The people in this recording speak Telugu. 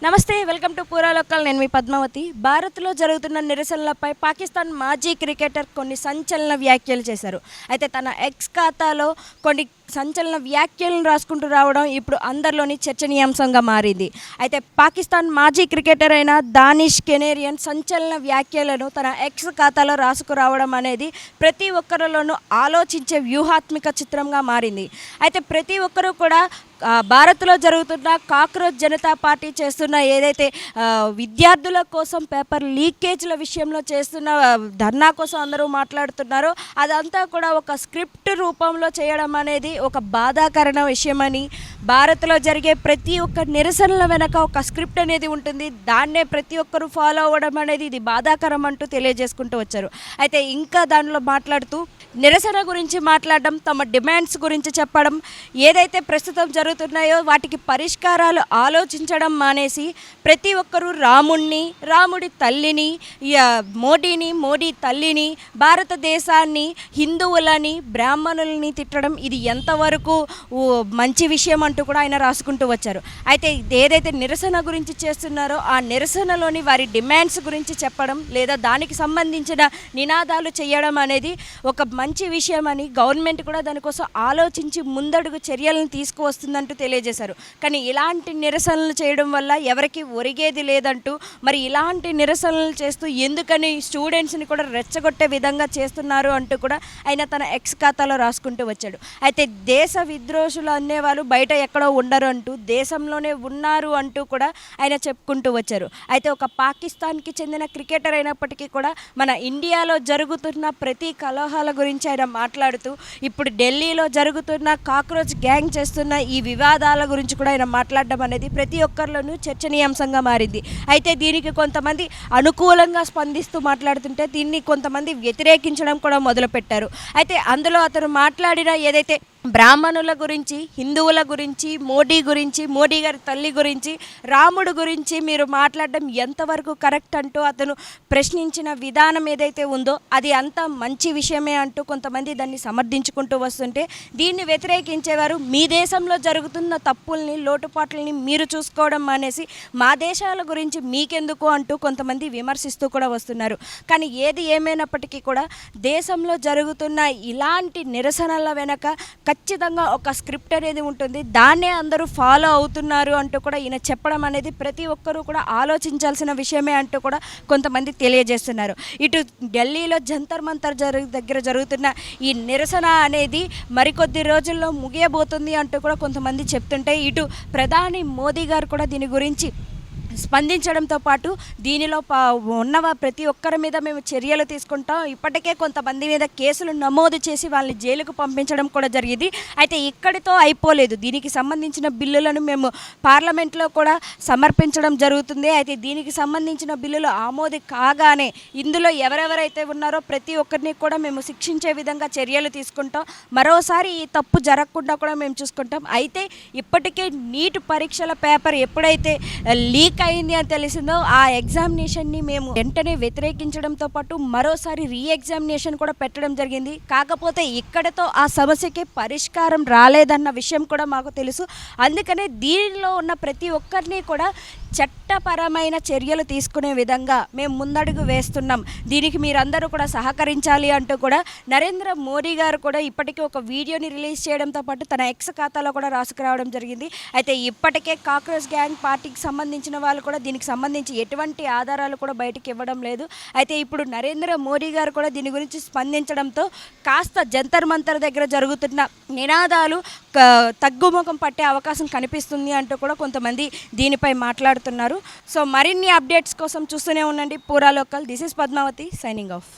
నమస్తే, వెల్కమ్ టు పూరా లోకల్. నేను మీ పద్మావతి. భారత్లో జరుగుతున్న నిరసనలపై పాకిస్తాన్ మాజీ క్రికెటర్ కొన్ని సంచలన వ్యాఖ్యలు చేశారు. అయితే తన ఎక్స్ ఖాతాలో కొన్ని సంచలన వ్యాఖ్యలను రాసుకుంటూ రావడం ఇప్పుడు అందరిలోని చర్చనీయాంశంగా మారింది. అయితే పాకిస్తాన్ మాజీ క్రికెటర్ అయిన దానిష్ కెనేరియన్ సంచలన వ్యాఖ్యలను తన ఎక్స్ ఖాతాలో రాసుకురావడం అనేది ప్రతి ఒక్కరిలోనూ ఆలోచించే వ్యూహాత్మక చిత్రంగా మారింది. అయితే ప్రతి ఒక్కరూ కూడా భారత్లో జరుగుతున్న కాక్రోచ్ జనతా పార్టీ చేస్తున్న ఏదైతే విద్యార్థుల కోసం పేపర్ లీకేజ్ల విషయంలో చేస్తున్న ధర్నా కోసం అందరూ మాట్లాడుతున్నారో అదంతా కూడా ఒక స్క్రిప్ట్ రూపంలో చేయడం అనేది ఒక బాధాకరణ విషయమని, భారత్లో జరిగే ప్రతి ఒక్క నిరసనల వెనక ఒక స్క్రిప్ట్ అనేది ఉంటుంది, దాన్నే ప్రతి ఒక్కరూ ఫాలో అవ్వడం అనేది ఇది బాధాకరం అంటూ తెలియజేసుకుంటూ వచ్చారు. అయితే ఇంకా దానిలో మాట్లాడుతూ నిరసన గురించి మాట్లాడడం, తమ డిమాండ్స్ గురించి చెప్పడం, ఏదైతే ప్రస్తుతం జరుగుతున్నాయో వాటికి పరిష్కారాలు ఆలోచించడం మానేసి ప్రతి ఒక్కరూ రాముణ్ణి, రాముడి తల్లిని, మోడీని, మోడీ తల్లిని, భారతదేశాన్ని, హిందువులని, బ్రాహ్మణులని తిట్టడం ఇది ఎంతవరకు మంచి విషయం అంటూ కూడా ఆయన రాసుకుంటూ వచ్చారు. అయితే ఏదైతే నిరసన గురించి చేస్తున్నారో ఆ నిరసనలోని వారి డిమాండ్స్ గురించి చెప్పడం లేదా దానికి సంబంధించిన నినాదాలు చేయడం అనేది ఒక మంచి విషయం అని, గవర్నమెంట్ కూడా దానికోసం ఆలోచించి ముందడుగు చర్యలను తీసుకువస్తుందంటూ తెలియజేశారు. కానీ ఇలాంటి నిరసనలు చేయడం వల్ల ఎవరికి ఒరిగేది లేదంటూ, మరి ఇలాంటి నిరసనలు చేస్తూ ఎందుకని స్టూడెంట్స్ని కూడా రెచ్చగొట్టే విధంగా చేస్తున్నారు అంటూ కూడా ఆయన తన ఎక్స్ ఖాతాలో రాసుకుంటూ వచ్చాడు. అయితే దేశ విద్రోహులు అనేవాళ్ళు బయట ఎక్కడో ఉండరు అంటూ, దేశంలోనే ఉన్నారు అంటూ కూడా ఆయన చెప్పుకుంటూ వచ్చారు. అయితే ఒక పాకిస్తాన్కి చెందిన క్రికెటర్ అయినప్పటికీ కూడా మన ఇండియాలో జరుగుతున్న ప్రతి కలహాల గురించి ఆయన మాట్లాడుతూ ఇప్పుడు ఢిల్లీలో జరుగుతున్న కాక్రోచ్ గ్యాంగ్ చేస్తున్న ఈ వివాదాల గురించి కూడా ఆయన మాట్లాడడం అనేది ప్రతి ఒక్కరిలోనూ చర్చనీయాంశంగా మారింది. అయితే దీనికి కొంతమంది అనుకూలంగా స్పందిస్తూ మాట్లాడుతుంటే దీన్ని కొంతమంది వ్యతిరేకించడం కూడా మొదలుపెట్టారు. అయితే అందులో అతను మాట్లాడిన ఏదైతే బ్రాహ్మణుల గురించి, హిందువుల గురించి, మోడీ గురించి, మోడీ గారి తల్లి గురించి, రాముడు గురించి మీరు మాట్లాడడం ఎంతవరకు కరెక్ట్ అంటూ అతను ప్రశ్నించిన విధానం ఏదైతే ఉందో అది అంత మంచి విషయమే అంటూ కొంతమంది దాన్ని సమర్థించుకుంటూ వస్తుంటే, దీన్ని వ్యతిరేకించేవారు మీ దేశంలో జరుగుతున్న తప్పుల్ని, లోటుపాట్లని మీరు చూసుకోవడం మానేసి మా దేశాల గురించి మీకెందుకు అంటూ కొంతమంది విమర్శిస్తూ కూడా వస్తున్నారు. కానీ ఏది ఏమైనప్పటికీ కూడా దేశంలో జరుగుతున్న ఇలాంటి నిరసనల వెనక ఖచ్చితంగా ఒక స్క్రిప్ట్ అనేది ఉంటుంది, దాన్నే అందరూ ఫాలో అవుతున్నారు అంటూ కూడా ఈయన చెప్పడం అనేది ప్రతి ఒక్కరూ కూడా ఆలోచించాల్సిన విషయమే అంటూ కూడా కొంతమంది తెలియజేస్తున్నారు. ఇటు ఢిల్లీలో జంతర్ మంతర్ దగ్గర జరుగుతున్న ఈ నిరసన అనేది మరికొద్ది రోజుల్లో ముగియబోతుంది అంటూ కూడా కొంతమంది చెప్తుంటే, ఇటు ప్రధాని మోదీ గారు కూడా దీని గురించి స్పందించడంతో పాటు దీనిలో ఉన్న ప్రతి ఒక్కరి మీద మేము చర్యలు తీసుకుంటాం, ఇప్పటికే కొంతమంది మీద కేసులు నమోదు చేసి వాళ్ళని జైలుకు పంపించడం కూడా జరిగింది. అయితే ఇక్కడితో అయిపోలేదు, దీనికి సంబంధించిన బిల్లులను మేము పార్లమెంట్లో కూడా సమర్పించడం జరుగుతుంది. అయితే దీనికి సంబంధించిన బిల్లులు ఆమోది కాగానే ఇందులో ఎవరెవరైతే ఉన్నారో ప్రతి ఒక్కరిని కూడా మేము శిక్షించే విధంగా చర్యలు తీసుకుంటాం, మరోసారి ఈ తప్పు జరగకుండా కూడా మేము చూసుకుంటాం. అయితే ఇప్పటికే నీట్ పరీక్షల పేపర్ ఎప్పుడైతే లీక్ అయింది అని తెలిసిందో ఆ ఎగ్జామినేషన్ని మేము వెంటనే వ్యతిరేకించడంతో పాటు మరోసారి ఎగ్జామినేషన్ కూడా పెట్టడం జరిగింది. కాకపోతే ఇక్కడతో ఆ సమస్యకి పరిష్కారం రాలేదన్న విషయం కూడా మాకు తెలుసు. అందుకనే దీనిలో ఉన్న ప్రతి ఒక్కరిని కూడా చట్టపరమైన చర్యలు తీసుకునే విధంగా మేము ముందడుగు వేస్తున్నాం, దీనికి మీరందరూ కూడా సహకరించాలి అంటూ కూడా నరేంద్ర మోడీ గారు కూడా ఇప్పటికే ఒక వీడియోని రిలీజ్ చేయడంతో పాటు తన ఎక్స్ ఖాతాలో కూడా రాసుకురావడం జరిగింది. అయితే ఇప్పటికే కాక్రోచ్ గ్యాంగ్ పార్టీకి సంబంధించిన వాళ్ళు కూడా దీనికి సంబంధించి ఎటువంటి ఆధారాలు కూడా బయటకు ఇవ్వడం లేదు. అయితే ఇప్పుడు నరేంద్ర మోడీ గారు కూడా దీని గురించి స్పందించడంతో కాస్త జంతర్ మంతర్ దగ్గర జరుగుతున్న నినాదాలు తగ్గుముఖం పట్టే అవకాశం కనిపిస్తుంది అంటూ కూడా కొంతమంది దీనిపై మాట్లాడుతున్నారు. సో మరిన్ని అప్డేట్స్ కోసం చూస్తూనే ఉండండి పూరా local. This is Padmavathi signing of.